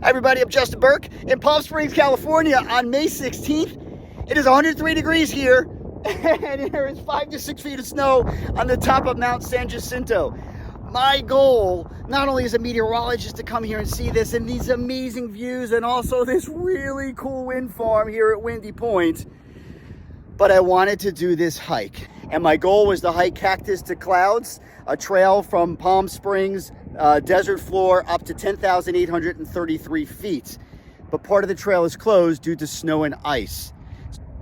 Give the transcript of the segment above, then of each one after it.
Hi everybody, I'm Justin Burke in Palm Springs, California on May 16th. It is 103 degrees here and there is 5 to 6 feet of snow on the top of Mount San Jacinto. My goal, not only as a meteorologist, to come here and see this and these amazing views and also this really cool wind farm here at Windy Point, but I wanted to do this hike. And my goal was to hike Cactus to Clouds, a trail from Palm Springs desert floor up to 10,833 feet. But part of the trail is closed due to snow and ice.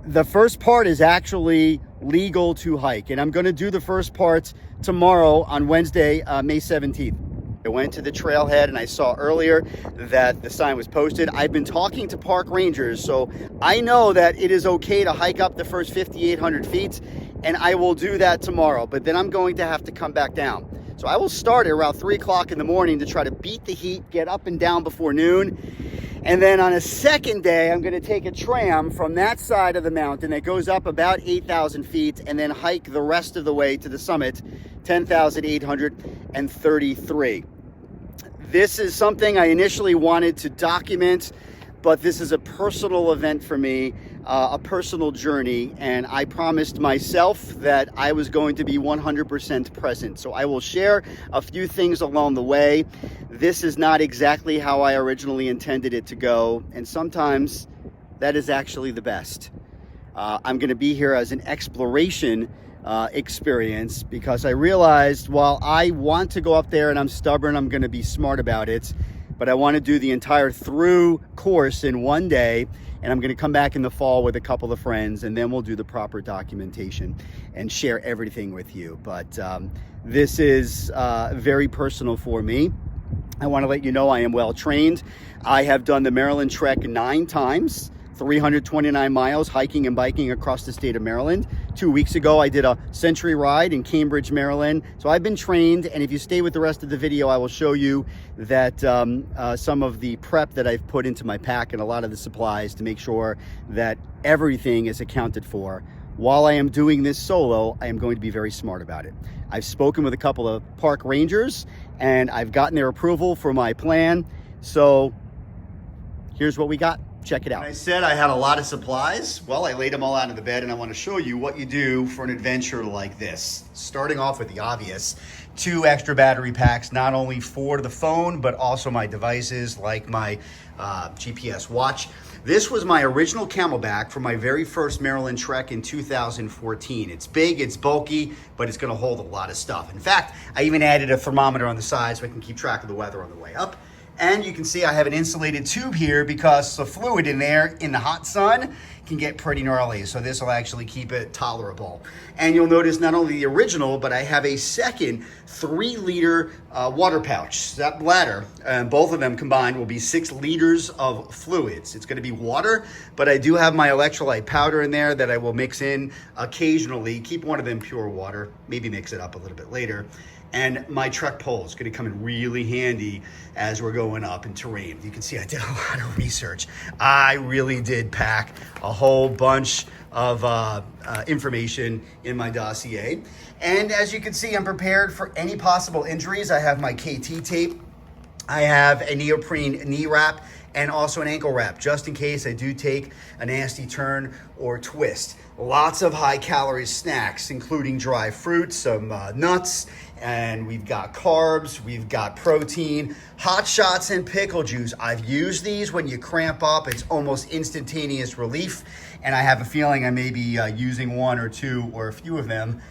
The first part is actually legal to hike, and I'm going to do the first part tomorrow on Wednesday, May 17th. I went to the trailhead and I saw earlier that the sign was posted. I've been talking to park rangers, so I know that it is okay to hike up the first 5,800 feet, and I will do that tomorrow, but then I'm going to have to come back down. So I will start at around 3 o'clock in the morning to try to beat the heat, get up and down before noon. And then on a second day, I'm going to take a tram from that side of the mountain that goes up about 8,000 feet and then hike the rest of the way to the summit, 10,833. This is something I initially wanted to document, but this is a personal event for me, a personal journey, and I promised myself that I was going to be 100% present. So I will share a few things along the way. This is not exactly how I originally intended it to go, and sometimes that is actually the best. I'm going to be here as an exploration experience because I realized while I want to go up there and I'm stubborn, I'm going to be smart about it, but I want to do the entire through course in one day, and I'm going to come back in the fall with a couple of friends, and then we'll do the proper documentation and share everything with you. But this is very personal for me. I want to let you know I am well trained. I have done the Maryland Trek 9 times, 329 miles hiking and biking across the state of Maryland. 2 weeks ago, I did a century ride in Cambridge, Maryland. So I've been trained, and if you stay with the rest of the video, I will show you that some of the prep that I've put into my pack and a lot of the supplies to make sure that everything is accounted for. While I am doing this solo, I am going to be very smart about it. I've spoken with a couple of park rangers, and I've gotten their approval for my plan. So here's what we got. Check it out. I said I had a lot of supplies. Well, I laid them all out in the bed, and I want to show you what you do for an adventure like this. Starting off with the obvious, 2 extra battery packs, not only for the phone, but also my devices like my GPS watch. This was my original Camelback for my very first Maryland Trek in 2014. It's big, it's bulky, but it's gonna hold a lot of stuff. In fact, I even added a thermometer on the side so I can keep track of the weather on the way up. And you can see I have an insulated tube here because the fluid in there in the hot sun can get pretty gnarly. So this will actually keep it tolerable. And you'll notice not only the original, but I have a second 3-liter water pouch. That bladder, both of them combined will be 6 liters of fluids. It's gonna be water, but I do have my electrolyte powder in there that I will mix in occasionally. Keep one of them pure water, maybe mix it up a little bit later. And my Trek pole is going to come in really handy as we're going up in terrain. You can see I did a lot of research. I really did pack a whole bunch of information in my dossier. And as you can see, I'm prepared for any possible injuries. I have my KT tape. I have a neoprene knee wrap and also an ankle wrap, just in case I do take a nasty turn or twist. Lots of high-calorie snacks, including dry fruits, some nuts, and we've got carbs, we've got protein, hot shots, and pickle juice. I've used these when you cramp up. It's almost instantaneous relief, and I have a feeling I may be using 1 or 2 or a few of them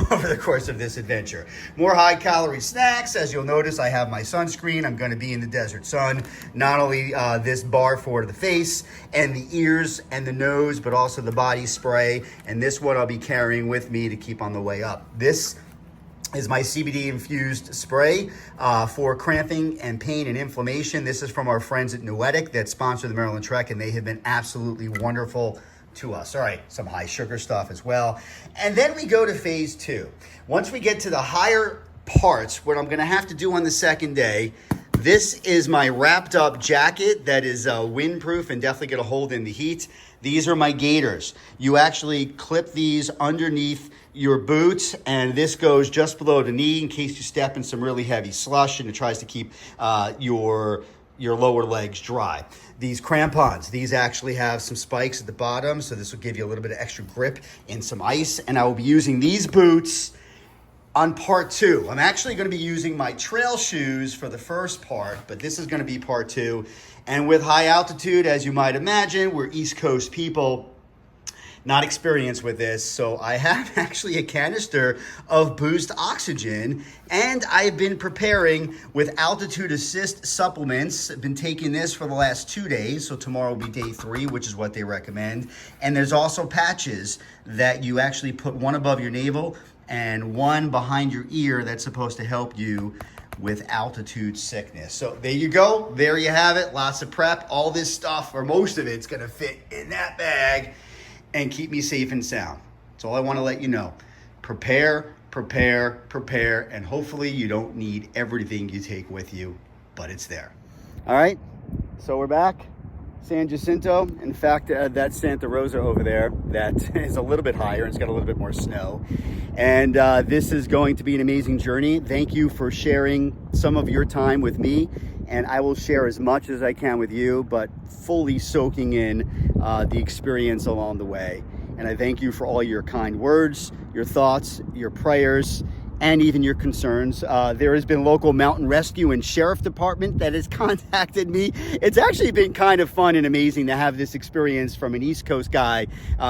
over the course of this adventure. More high-calorie snacks. As you'll notice, I have my sunscreen. I'm going to be in the desert sun. Not only this bar for the face and the ears and the nose, but also the body spray. And this one I'll be carrying with me to keep on the way up. This is my CBD-infused spray for cramping and pain and inflammation. This is from our friends at Noetic that sponsor the Maryland Trek, and they have been absolutely wonderful to us. All right, some high sugar stuff as well. And then we go to phase 2. Once we get to the higher parts, what I'm gonna have to do on the second day, this is my wrapped up jacket that is windproof and definitely gonna hold in the heat. These are my gaiters. You actually clip these underneath your boots, and this goes just below the knee in case you step in some really heavy slush, and it tries to keep your your lower legs dry. These crampons, these actually have some spikes at the bottom, so this will give you a little bit of extra grip in some ice. And I will be using these boots on part 2. I'm actually going to be using my trail shoes for the first part, but this is going to be part 2. And with high altitude, as you might imagine, we're East Coast people, not experienced with this, so I have actually a canister of Boost Oxygen, and I've been preparing with altitude assist supplements. I've been taking this for the last 2 days, so tomorrow will be day 3, which is what they recommend. And there's also patches that you actually put one above your navel and one behind your ear that's supposed to help you with altitude sickness. So there you go, there you have it, lots of prep. All this stuff, or most of it's gonna fit in that bag and keep me safe and sound. That's all I want to let you know. Prepare, prepare, prepare, and hopefully you don't need everything you take with you, but it's there. All right, so we're back. San Jacinto. In fact, that's Santa Rosa over there. That is a little bit higher. It's got a little bit more snow. And this is going to be an amazing journey. Thank you for sharing some of your time with me. And I will share as much as I can with you, but fully soaking in the experience along the way. And I thank you for all your kind words, your thoughts, your prayers, and even your concerns. There has been local mountain rescue and sheriff department that has contacted me. It's actually been kind of fun and amazing to have this experience from an East Coast guy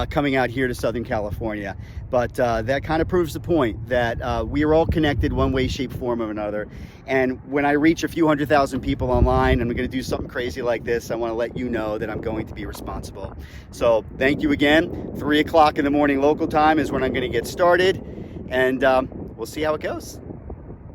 coming out here to Southern California. But that kind of proves the point that we are all connected one way, shape, form, or another. And when I reach a few 100,000 people online and I'm going to do something crazy like this, I want to let you know that I'm going to be responsible. So thank you again. 3 o'clock in the morning local time is when I'm going to get started. And we'll see how it goes.